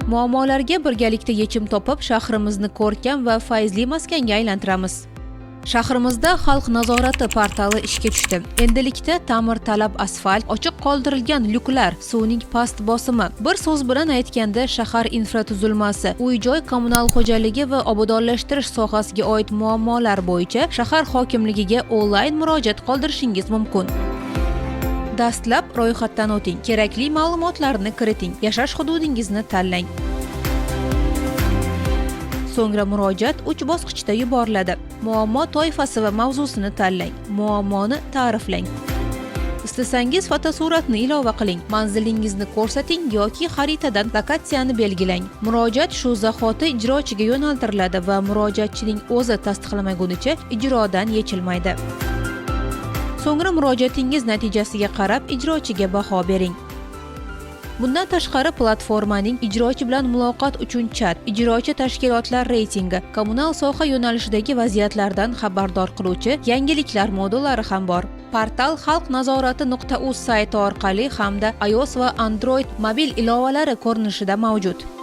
Muammolarga birgalikda yechim topib, shahrimizni ko'rkam va fayzli maskanga aylantiramiz. Shahrimizda Xalq nazorati portali ishga tushdi. Endilikda ta'mirtalab asfalt, ochiq qoldirilgan lyuklar, suvning past bosimi, bir so'z bilan aytganda shahar infratuzilmasi, uy-joy kommunal xo'jaligi va obodonlashtirish sohasiga oid muammolar bo'yicha shahar hokimligiga onlayn murojaat qoldirishingiz mumkin. Dastlab ro'yxatdan o'ting, kerakli ma'lumotlarni kiriting, yashash hududingizni tanlang. So'ngra murojaat 3 bosqichda yuboriladi. Muammo toifasi va mavzusini tanlang. Muammoni ta'riflang. Istasangiz fotosuratni ilova qiling, manzilingizni ko'rsating yoki xaritadan lokatsiyani belgilang. Murojaat shu zahoti ijrochiga yo'naltiriladi va murojaatchining o'zi tasdiqlamagunicha ijrodan yechilmaydi. So'ngra murojaatingiz natijasiga qarab ijrochiga baho bering. Bundan tashqari platformaning ijrochi bilan muloqot uchun chat, ijrochi tashkilotlar reytingi, kommunal soha yo'nalishidagi vaziyatlardan xabardor qiluvchi yangiliklar modullari ham bor. Portal xalqnazorati.uz sayti orqali hamda iOS va Android mobil ilovalari ko'rinishida mavjud.